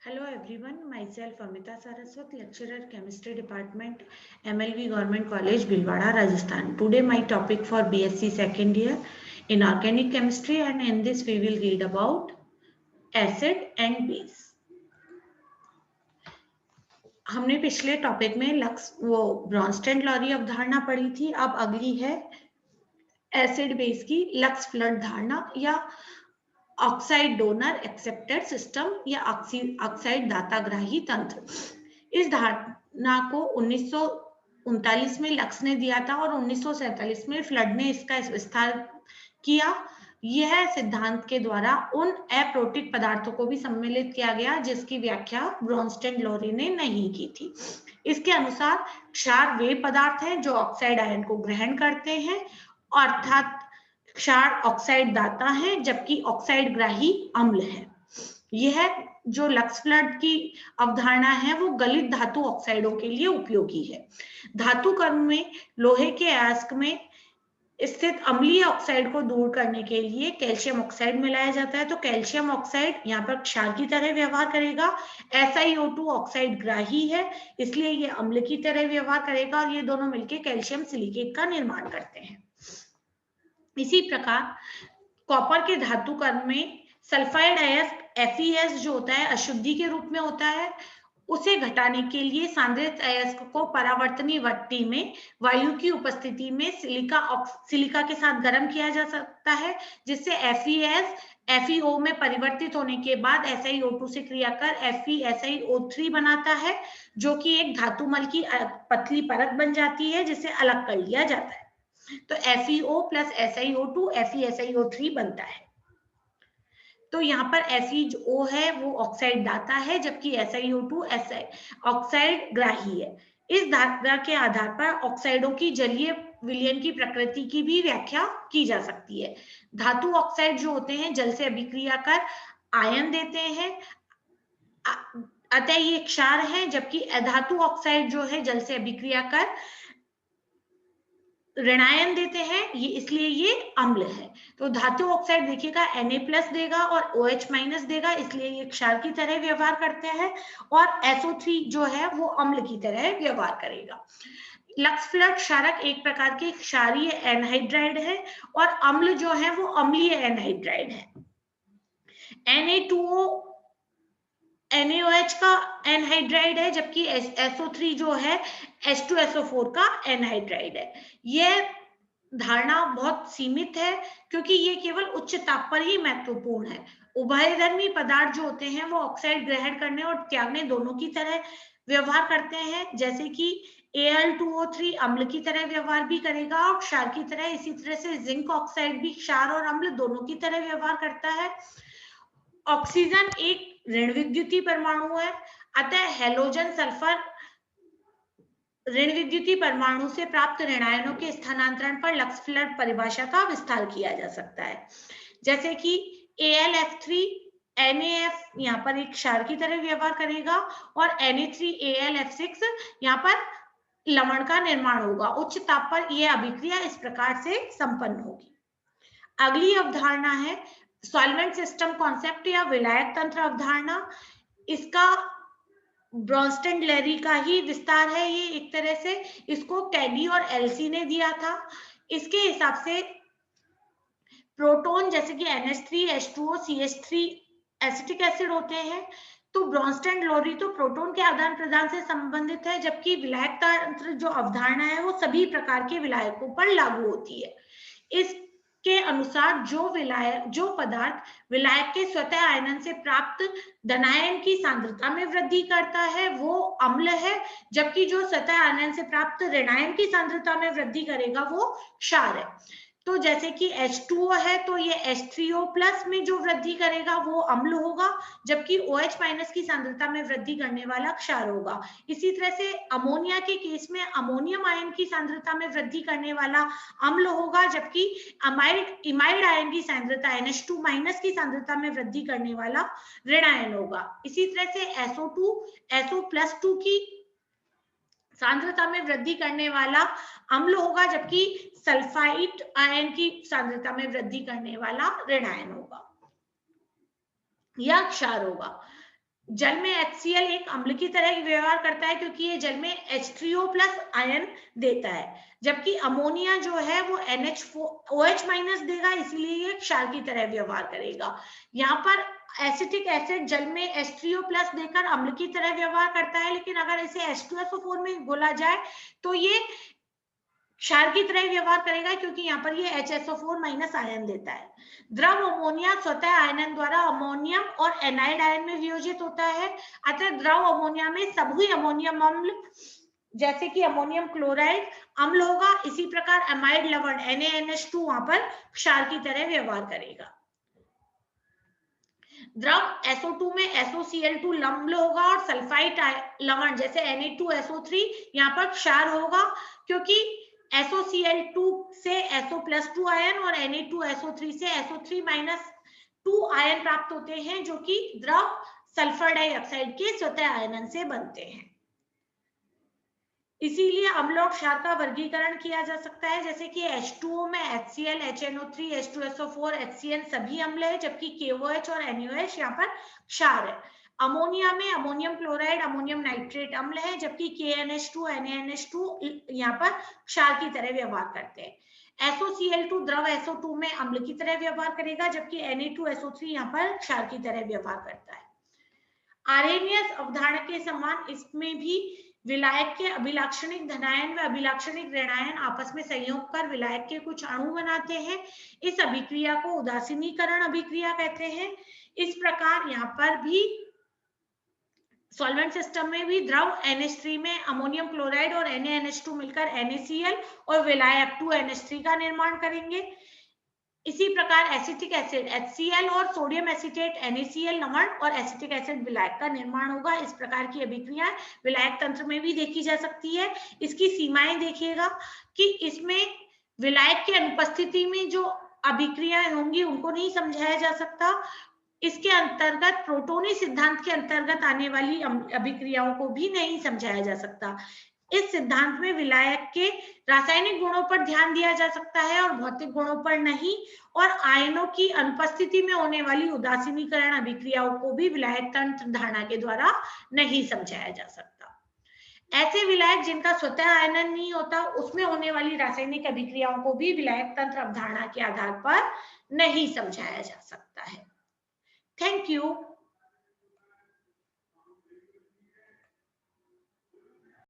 Hello everyone, myself Amita Saraswat, lecturer chemistry department, MLV Government College, Bhilwara, Rajasthan. Today my topic for BSc second year in organic chemistry, and in this we will read about acid and base. हमने पिछले topic में Brønsted-lorry अवधारणा पढ़ी थी। अब अगली है acid base की लक्स फ्लड धारणा या ऑक्साइड डोनर एक्सेप्टर सिस्टम या ऑक्साइड दाताग्राही तंत्र। इस धारणा को 1939 में लक्स ने दिया था और 1947 में फ्लड ने इसका विस्तार किया। यह सिद्धांत के द्वारा उन अप्रोटिक पदार्थों को भी सम्मिलित किया गया जिसकी व्याख्या ब्रॉन्स्टेड-लॉरी ने नहीं की थी। इसके अनुसार क्षार वे पदार्थ हैं जो ऑक्साइड आयन को ग्रहण करते हैं, अर्थात क्षार ऑक्साइड दाता है जबकि ऑक्साइड ग्राही अम्ल है। यह जो लक्स फ्लड की अवधारणा है वो गलित धातु ऑक्साइडों के लिए उपयोगी है। धातु कर्म में लोहे के अयस्क में स्थित अम्लीय ऑक्साइड को दूर करने के लिए कैल्शियम ऑक्साइड मिलाया जाता है, तो कैल्शियम ऑक्साइड यहाँ पर क्षार की तरह व्यवहार करेगा। SiO2 ऑक्साइड ग्राही है, इसलिए ये अम्ल की तरह व्यवहार करेगा और ये दोनों मिलकर कैल्शियम सिलिकेट का निर्माण करते हैं। इसी प्रकार कॉपर के धातु कर्म में सल्फाइड अयस्क FeS जो होता है अशुद्धि के रूप में होता है, उसे घटाने के लिए सांद्रित अयस्क को परावर्तनी भट्टी में वायु की उपस्थिति में सिलिका के साथ गर्म किया जा सकता है, जिससे FeS FeO में परिवर्तित होने के बाद SiO2 से क्रिया कर FeSiO3 बनाता है, जो कि एक धातुमल की पतली परत बन जाती है जिसे अलग कर लिया जाता है। तो FeO प्लस SiO2 FeSiO3 बनता है। तो यहाँ पर FeO है वो ऑक्साइड दाता है जबकि SiO2 ऑक्साइड ग्राही है। इस धारणा के आधार पर ऑक्साइडों की जलीय विलयन की प्रकृति की भी व्याख्या की जा सकती है। धातु ऑक्साइड जो होते हैं जल से अभिक्रिया कर आयन देते हैं, अतः ये क्षार है, जबकि अधातु ऑक्साइड जो है जल से अभिक्रिया कर ऋणायन देते हैं, ये इसलिए ये अम्ल है। तो धातु ऑक्साइड देखिएगा Na+ देगा और OH- देगा, इसलिए ये क्षार की तरह व्यवहार करते हैं, और SO3 जो है वो अम्ल की तरह व्यवहार करेगा। लक्स फ्लड क्षारक एक प्रकार के क्षारीय एनहाइड्राइड है और अम्ल जो है वो अम्लीय एनहाइड्राइड है। Na2O NaOH का एनहाइड्राइड है जबकि SO3 जो है H2SO4 का एनहाइड्राइड है। यह धारणा बहुत सीमित है क्योंकि ये केवल उच्च ताप पर ही महत्वपूर्ण है। उभयधर्मी पदार्थ जो होते हैं वो ऑक्साइड ग्रहण करने और त्यागने दोनों की तरह व्यवहार करते हैं, जैसे कि Al2O3 अम्ल की तरह व्यवहार भी करेगा और क्षार की तरह। इसी तरह से जिंक ऑक्साइड भी क्षार और अम्ल दोनों की तरह व्यवहार करता है। ऑक्सीजन एक ऋण विद्युतीय परमाणु है, अतः हैलोजन सल्फर ऋण विद्युतीय परमाणु से प्राप्त ऋणायनों के स्थानांतरण पर लक्स फ्लड परिभाषा का विस्तार किया जा सकता है। जैसे कि AlF3 NaF यहाँ पर एक क्षार की तरह व्यवहार करेगा और Na3AlF6 यहाँ पर लवण का निर्माण होगा। उच्च ताप पर यह अभिक्रिया इस प्रकार से संपन्न होगी। अगली अवधारणा है सॉल्वेंट सिस्टम कॉन्सेप्ट या विलायक तंत्र अवधारणा। इसका ब्रॉन्स्टेड-लॉरी का ही विस्तार है। ये एक तरह से इसको कैडी और एलसी ने दिया था। इसके हिसाब से प्रोटॉन जैसे कि NH3 H2O CH3 acetic acid होते हैं, तो ब्रॉन्स्टेड-लॉरी तो प्रोटॉन के आदान प्रदान से संबंधित है, जबकि विलायक तंत्र जो अवधारणा है वो सभी प्रकार के विलायकों पर लागू होती है। इसके अनुसार जो पदार्थ विलायक के स्वतः आयनन से प्राप्त धनायन की सांद्रता में वृद्धि करता है वो अम्ल है, जबकि जो स्वतः आयनन से प्राप्त ऋणायन की सांद्रता में वृद्धि करेगा वो क्षार है। तो जैसे कि H2O है तो ये H3O+ में जो वृद्धि करेगा वो अम्ल होगा, जबकि OH- की सांद्रता में वृद्धि करने वाला क्षार होगा। इसी तरह से अमोनिया के केस में अमोनियम आयन की सांद्रता में वृद्धि करने वाला अम्ल होगा, जबकि इमाइड आयन की सांद्रता NH2- की सांद्रता में वृद्धि करने वाला ऋणायन होगा। इसी तरह से SO+2 की सांद्रता में वृद्धि करने वाला अम्ल होगा, जबकि सल्फाइड आयन की सांद्रता में वृद्धि करने वाला ऋणायन होगा या क्षार होगा। जल में HCl एक अम्ल की तरह व्यवहार करता है क्योंकि ये जल में H3O प्लस आयन देता है, जबकि अमोनिया जो है वो OH माइनस देगा, इसीलिए ये क्षार की तरह व्यवहार करेगा। यहाँ पर एसिटिक एसिड जल में H3O प्लस देकर अम्ल की तरह व्यवहार करता है, लेकिन अगर इसे H2SO4 में घोला जाए तो ये क्षार की तरह व्यवहार करेगा क्योंकि यहाँ पर ये HSO4 माइनस आयन देता है। द्रव अमोनिया स्वतः आयनन द्वारा अमोनियम और एनाइड आयन में वियोजित होता है, अतः द्रव अमोनिया में सभी अमोनियम अम्ल जैसे कि अमोनियम क्लोराइड अम्ल होगा, इसी प्रकार एमाइड लवण NaNH2 वहां पर क्षार की तरह व्यवहार करेगा। द्रव SO2 में SOCl2 अम्ल होगा और सल्फाइड लवण जैसे Na2SO3 यहाँ पर क्षार होगा, क्योंकि SOCl2 से SO+2 आयन और Na2SO3 से SO3-2 आयन प्राप्त होते हैं, जो कि द्रव सल्फर डाइऑक्साइड के स्वतः आयनन से बनते हैं। इसीलिए अम्ल और क्षार का वर्गीकरण किया जा सकता है, जैसे कि H2O में HCl, HNO3, H2SO4, HCN सभी अम्ल है, जबकि KOH और NaOH यहाँ पर क्षार है। अमोनिया में अमोनियम क्लोराइड, अमोनियम नाइट्रेट अम्ल है, जबकि KNH2, NaNH2 यहाँ पर क्षार की तरह व्यवहार करते हैं। SOCl2 द्रव SO2 में अम्ल की तरह व्यवहार करेगा, जबकि Na2SO3 यहाँ पर क्षार की तरह व्यवहार करता है। आर्हेनियस अवधारणा के समान इसमें भी विलायक के अभिलाक्षणिक धनायन व अभिलाक्षणिक ऋणायन आपस में संयोग कर विलायक के कुछ अणु बनाते हैं। इस अभिक्रिया को उदासीनीकरण अभिक्रिया कहते हैं। इस प्रकार यहाँ पर भी सॉल्वेंट सिस्टम में भी द्रव NH3 में अमोनियम क्लोराइड और NaNH2 मिलकर NaCl और विलायक 2NH3 का निर्माण करेंगे। इसी प्रकार एसिटिक एसिड HCl और सोडियम एसिटेट NaCl लवण और एसिटिक एसिड विलायक का निर्माण होगा। इस प्रकार की अभिक्रिया विलायक तंत्र में भी देखी जा सकती है। इसकी सीमाएं देखिएगा कि इसमें विलायक की अनुपस्थिति में जो अभिक्रियाएं होंगी उनको नहीं समझाया जा सकता। इसके अंतर्गत प्रोटोनी सिद्धांत के अंतर्गत आने वाली अभिक्रियाओं को भी नहीं समझाया जा सकता। इस सिद्धांत में विलायक के रासायनिक गुणों पर ध्यान दिया जा सकता है और भौतिक गुणों पर नहीं, और आयनों की अनुपस्थिति में होने वाली उदासीनीकरण अभिक्रियाओं को भी विलायक तंत्र धारणा के द्वारा नहीं समझाया जा सकता। ऐसे विलायक जिनका स्वतः आयनन नहीं होता, उसमें होने वाली रासायनिक अभिक्रियाओं को भी विलायक तंत्र अवधारणा के आधार पर नहीं समझाया जा सकता है। Thank you.